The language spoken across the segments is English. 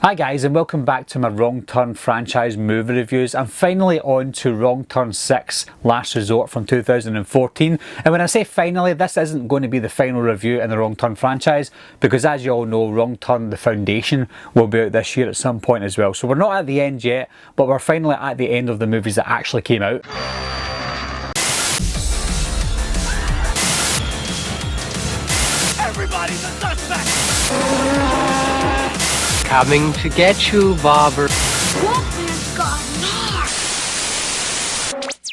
Hi guys, and welcome back to my Wrong Turn franchise movie reviews. I'm finally on to Wrong Turn 6 Last Resort from 2014, and when I say finally, this isn't going to be the final review in the Wrong Turn franchise, because as you all know, Wrong Turn The Foundation will be out this year at some point as well. So we're not at the end yet, but we're finally at the end of the movies that actually came out. Everybody's a suspect! Coming to get you, Bobber. Wolfman's got Nards!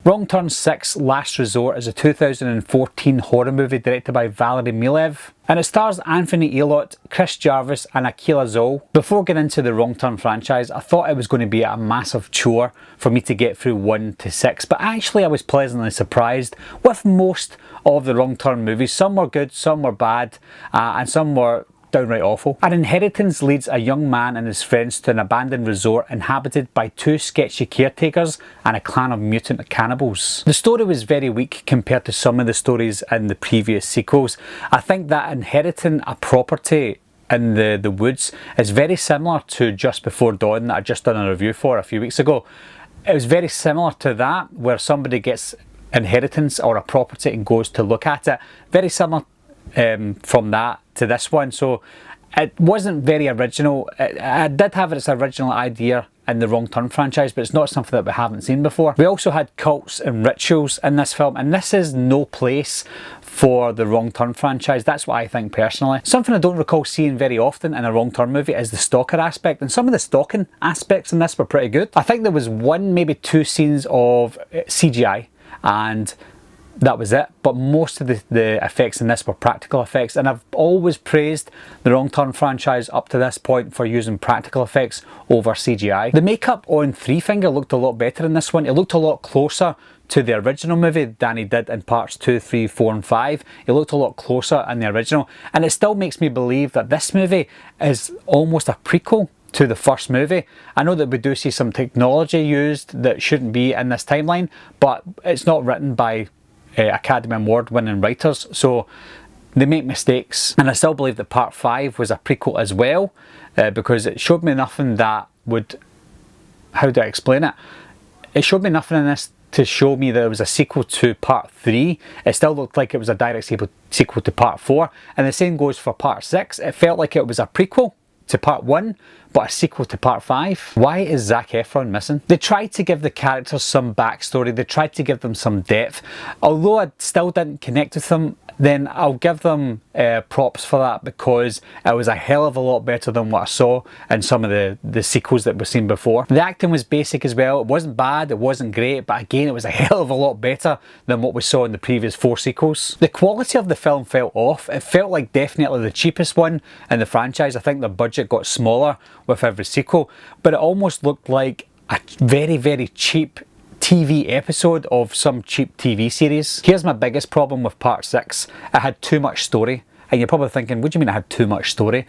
Wrong Turn 6 Last Resort is a 2014 horror movie directed by Valery Milev, and it stars Anthony Elot, Chris Jarvis and Akila Zol. Before getting into the Wrong Turn franchise, I thought it was going to be a massive chore for me to get through 1 to 6, but actually I was pleasantly surprised with most of the Wrong Turn movies. Some were good, some were bad, and some were downright awful. An inheritance leads a young man and his friends to an abandoned resort inhabited by 2 sketchy caretakers and a clan of mutant cannibals. The story was very weak compared to some of the stories in the previous sequels. I think that inheriting a property in the woods is very similar to Just Before Dawn that I just done a review for a few weeks ago. It was very similar to that, where somebody gets inheritance or a property and goes to look at it. Very similar from that to this one, so it wasn't very original. It did have its original idea in the Wrong Turn franchise, but it's not something that we haven't seen before. We also had cults and rituals in this film, and this is no place for the Wrong Turn franchise. That's what I think personally. Something I don't recall seeing very often in a Wrong Turn movie is the stalker aspect, and some of the stalking aspects in this were pretty good. I think there was 1, maybe 2 scenes of CGI, and that was it, but most of the effects in this were practical effects, and I've always praised the Wrong Turn franchise up to this point for using practical effects over CGI. The makeup on Three Finger looked a lot better in this one. It looked a lot closer to the original movie than he did in parts 2, 3, 4 and 5. It looked a lot closer in the original, and it still makes me believe that this movie is almost a prequel to the first movie. I know that we do see some technology used that shouldn't be in this timeline, but it's not written by Academy Award winning writers, so they make mistakes. And I still believe that part 5 was a prequel as well, because it showed me nothing that would, how do I explain it? It showed me nothing in this to show me that it was a sequel to part 3. It still looked like it was a direct sequel to part 4, and the same goes for part 6. It felt like it was a prequel to part 1, but a sequel to part 5. Why is Zac Efron missing? They tried to give the characters some backstory, they tried to give them some depth. Although I still didn't connect with them, then I'll give them props for that, because it was a hell of a lot better than what I saw in some of the sequels that we've seen before. The acting was basic as well. It wasn't bad, it wasn't great, but again it was a hell of a lot better than what we saw in the previous 4 sequels. The quality of the film fell off. It felt like definitely the cheapest one in the franchise. I think the budget got smaller with every sequel, but it almost looked like a very, very cheap TV episode of some cheap TV series. Here's my biggest problem with part 6. It had too much story, and you're probably thinking, what do you mean it had too much story?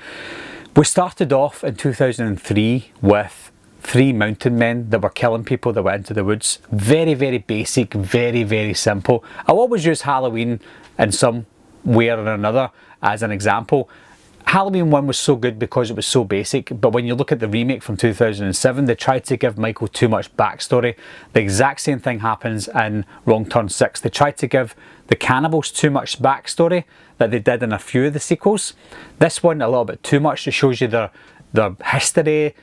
We started off in 2003 with 3 mountain men that were killing people that went into the woods. Very, very basic, very, very simple. I'll always use Halloween in some way or another as an example. Halloween 1 was so good because it was so basic, but when you look at the remake from 2007, they tried to give Michael too much backstory. The exact same thing happens in Wrong Turn 6. They tried to give the cannibals too much backstory that they did in a few of the sequels. This one a little bit too much. It shows you their history,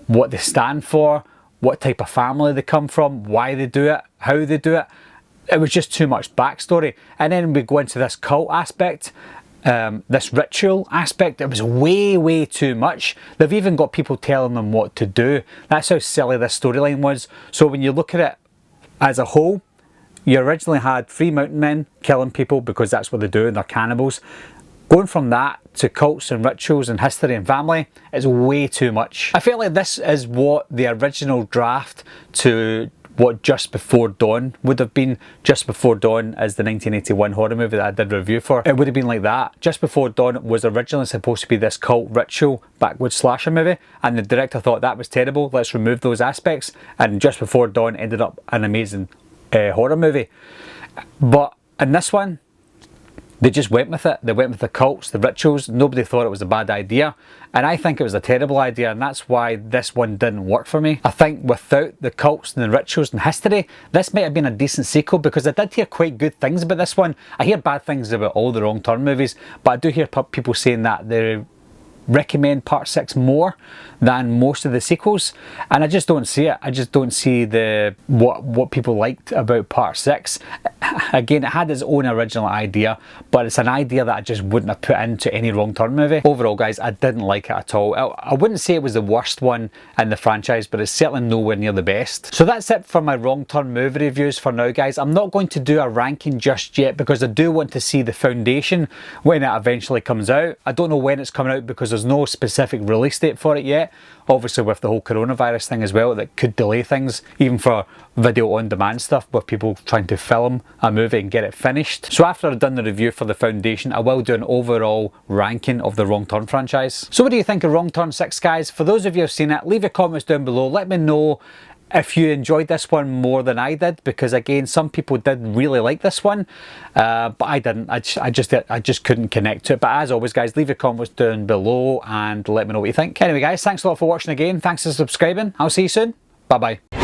what they stand for, what type of family they come from, why they do it, how they do it. It was just too much backstory. And then we go into this cult aspect, this ritual aspect. It was way, way too much. They've even got people telling them what to do. That's how silly this storyline was. So when you look at it as a whole, you originally had 3 mountain men killing people because that's what they do and they're cannibals. Going from that to cults and rituals and history and family is way too much. I feel like this is what the original draft to what Just Before Dawn would have been. Just Before Dawn is the 1981 horror movie that I did a review for. It would have been like that. Just Before Dawn was originally supposed to be this cult ritual backwoods slasher movie, and the director thought that was terrible, let's remove those aspects, and Just Before Dawn ended up an amazing horror movie. But in this one, They just went with it. They went with the cults, the rituals. Nobody thought it was a bad idea. And I think it was a terrible idea, and that's why this one didn't work for me. I think without the cults and the rituals and history, this might have been a decent sequel, because I did hear quite good things about this one. I hear bad things about all the Wrong Turn movies, but I do hear people saying that they recommend part 6 more than most of the sequels, and I just don't see it. I just don't see the what people liked about part 6. Again, it had its own original idea, but it's an idea that I just wouldn't have put into any Wrong Turn movie. Overall, guys, I didn't like it at all. I wouldn't say it was the worst one in the franchise, but it's certainly nowhere near the best. So that's it for my Wrong Turn movie reviews for now, guys. I'm not going to do a ranking just yet, because I do want to see the foundation when it eventually comes out. I don't know when it's coming out, because there's no specific release date for it yet. Obviously, with the whole coronavirus thing as well, that could delay things, even for video on demand stuff, with people trying to film a movie and get it finished. So after I've done the review for the foundation, I will do an overall ranking of the Wrong Turn franchise. So what do you think of Wrong Turn 6, guys? For those of you who have seen it, leave your comments down below. Let me know if you enjoyed this one more than I did, because again, some people did really like this one, but I didn't. I just couldn't connect to it. But as always, guys, leave your comments down below and let me know what you think. Anyway, guys, thanks a lot for watching again. Thanks for subscribing. I'll see you soon. Bye bye.